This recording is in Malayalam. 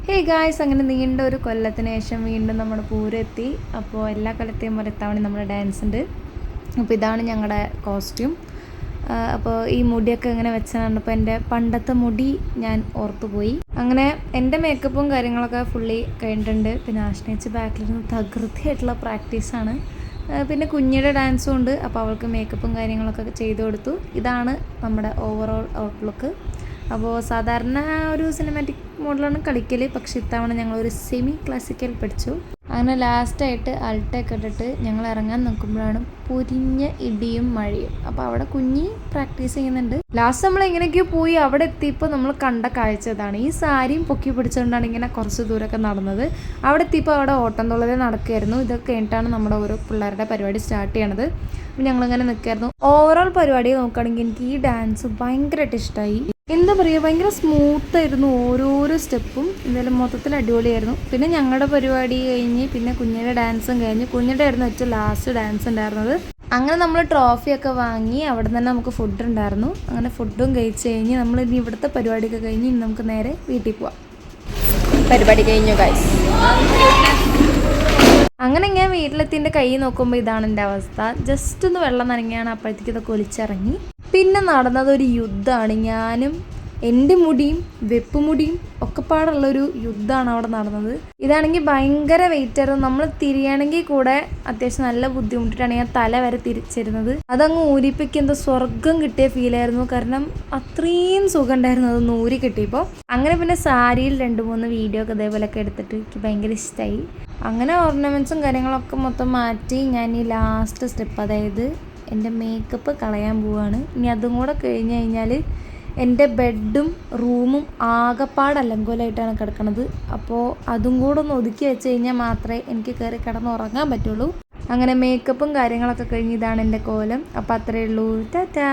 ഹേ ഗായ്സ്, അങ്ങനെ നീണ്ട ഒരു കൊല്ലത്തിന് ശേഷം വീണ്ടും നമ്മുടെ പൂരെത്തി. അപ്പോൾ എല്ലാ കൊല്ലത്തെയും പോലെ ഇത്തവണ നമ്മുടെ ഡാൻസ് ഉണ്ട്. അപ്പോൾ ഇതാണ് ഞങ്ങളുടെ കോസ്റ്റ്യൂം. അപ്പോൾ ഈ മുടിയൊക്കെ ഇങ്ങനെ വെച്ചാണ്. അപ്പോൾ എൻ്റെ പണ്ടത്തെ മുടി ഞാൻ ഓർത്തുപോയി. അങ്ങനെ എൻ്റെ മേക്കപ്പും കാര്യങ്ങളൊക്കെ ഫുള്ളി കഴിഞ്ഞിട്ടുണ്ട്. പിന്നെ ആശ്നയിച്ച് ബാക്കിലിരുന്ന് തകൃതിയായിട്ടുള്ള പ്രാക്ടീസാണ്. പിന്നെ കുഞ്ഞിയുടെ ഡാൻസും ഉണ്ട്. അപ്പോൾ അവൾക്ക് മേക്കപ്പും കാര്യങ്ങളൊക്കെ ചെയ്തു കൊടുത്തു. ഇതാണ് നമ്മുടെ ഓവറോൾ ഔട്ട്ലുക്ക്. അപ്പോൾ സാധാരണ ഒരു സിനിമാറ്റിക് മോഡലാണ് കളിക്കൽ, പക്ഷെ ഇത്തവണ ഞങ്ങളൊരു സെമി ക്ലാസിക്കൽ പഠിച്ചു. അങ്ങനെ ലാസ്റ്റായിട്ട് അൾട്ടയൊക്കെ ഇട്ടിട്ട് ഞങ്ങൾ ഇറങ്ങാൻ നോക്കുമ്പോഴാണ് പൊരിഞ്ഞ ഇടിയും മഴയും. അപ്പോൾ അവിടെ കുഞ്ഞി പ്രാക്ടീസ് ചെയ്യുന്നുണ്ട്. ലാസ്റ്റ് നമ്മൾ എങ്ങനെയൊക്കെയോ പോയി അവിടെ എത്തിയപ്പോൾ നമ്മൾ കണ്ട കാഴ്ച ഇതാണ്. ഈ സാരിയും പൊക്കി പിടിച്ചുകൊണ്ടാണ് ഇങ്ങനെ കുറച്ച് ദൂരമൊക്കെ നടന്നത്. അവിടെ എത്തിയപ്പോൾ അവിടെ ഓട്ടം തുള്ളൽ നടക്കുമായിരുന്നു. ഇതൊക്കെ കഴിഞ്ഞിട്ടാണ് നമ്മുടെ ഓരോ പിള്ളേരുടെ പരിപാടി സ്റ്റാർട്ട് ചെയ്യണത്. അപ്പോൾ ഞങ്ങളിങ്ങനെ നിൽക്കായിരുന്നു. ഓവറോൾ പരിപാടി നോക്കുകയാണെങ്കിൽ എനിക്ക് ഈ ഡാൻസ് ഭയങ്കരമായിട്ട് ഇഷ്ടമായി. എന്താ പറയുക, ഭയങ്കര സ്മൂത്തായിരുന്നു ഓരോരോ സ്റ്റെപ്പും. എന്തായാലും മൊത്തത്തിൽ അടിപൊളിയായിരുന്നു. പിന്നെ ഞങ്ങളുടെ പരിപാടി കഴിഞ്ഞ് പിന്നെ കുഞ്ഞിൻ്റെ ഡാൻസും കഴിഞ്ഞ്, കുഞ്ഞിൻ്റെ ആയിരുന്നു ഏറ്റവും ലാസ്റ്റ് ഡാൻസ് ഉണ്ടായിരുന്നത്. അങ്ങനെ നമ്മൾ ട്രോഫിയൊക്കെ വാങ്ങി. അവിടെ തന്നെ നമുക്ക് ഫുഡ് ഉണ്ടായിരുന്നു. അങ്ങനെ ഫുഡും കഴിച്ച് കഴിഞ്ഞ് നമ്മൾ ഇനി ഇവിടുത്തെ പരിപാടിയൊക്കെ കഴിഞ്ഞ് ഇനി നമുക്ക് നേരെ വീട്ടിൽ പോവാം. പരിപാടി കഴിഞ്ഞു ഗൈസ്. അങ്ങനെ ഞാൻ വീട്ടിലെത്തിൻ്റെ കൈ നോക്കുമ്പോൾ ഇതാണ് എൻ്റെ അവസ്ഥ. ജസ്റ്റ് ഒന്ന് വെള്ളം നനങ്ങിയാണ്. അപ്പോഴത്തേക്ക് ഇതൊക്കെ ഒലിച്ചിറങ്ങി. പിന്നെ നടന്നത് ഒരു യുദ്ധമാണ്. ഞാനും എൻ്റെ മുടിയും വെപ്പുമുടിയും ഒക്കെ പാടുള്ളൊരു യുദ്ധമാണ് അവിടെ നടന്നത്. ഇതാണെങ്കിൽ ഭയങ്കര വെയിറ്റ് ആയിരുന്നു. നമ്മൾ തിരിയണമെങ്കിൽ കൂടെ അത്യാവശ്യം നല്ല ബുദ്ധിമുട്ടിട്ടാണ് ഞാൻ തല വരെ തിരിച്ചിരുന്നത്. അതങ്ങ് ഊരിപ്പിക്കുന്ന സ്വർഗം കിട്ടിയ ഫീലായിരുന്നു. കാരണം അത്രയും സുഖം ഉണ്ടായിരുന്നു അതൊന്ന് ഊരി കിട്ടിയപ്പോൾ. അങ്ങനെ പിന്നെ സാരിയിൽ 2-3 വീഡിയോ ഒക്കെ ഇതേപോലെയൊക്കെ എടുത്തിട്ട് എനിക്ക് ഭയങ്കര ഇഷ്ടമായി. അങ്ങനെ ഓർണമെൻറ്റ്സും കാര്യങ്ങളൊക്കെ മൊത്തം മാറ്റി ഞാൻ ഈ ലാസ്റ്റ് സ്റ്റെപ്പ്, അതായത് എൻ്റെ മേക്കപ്പ് കളയാൻ പോവുകയാണ്. ഇനി അതും കൂടെ കഴിഞ്ഞ് കഴിഞ്ഞാൽ എൻ്റെ ബെഡും റൂമും ആകെപ്പാട് അലങ്കോലമായിട്ടാണ് കിടക്കുന്നത്. അപ്പോൾ അതും കൂടെ ഒന്ന് ഒതുക്കി വെച്ച് കഴിഞ്ഞാൽ മാത്രമേ എനിക്ക് കയറി കിടന്നുറങ്ങാൻ പറ്റുള്ളൂ. അങ്ങനെ മേക്കപ്പും കാര്യങ്ങളൊക്കെ കഴിഞ്ഞ് ഇതാണ് എൻ്റെ കോലം. അപ്പോൾ അത്രയേ ഉള്ളൂ. ടാറ്റാ.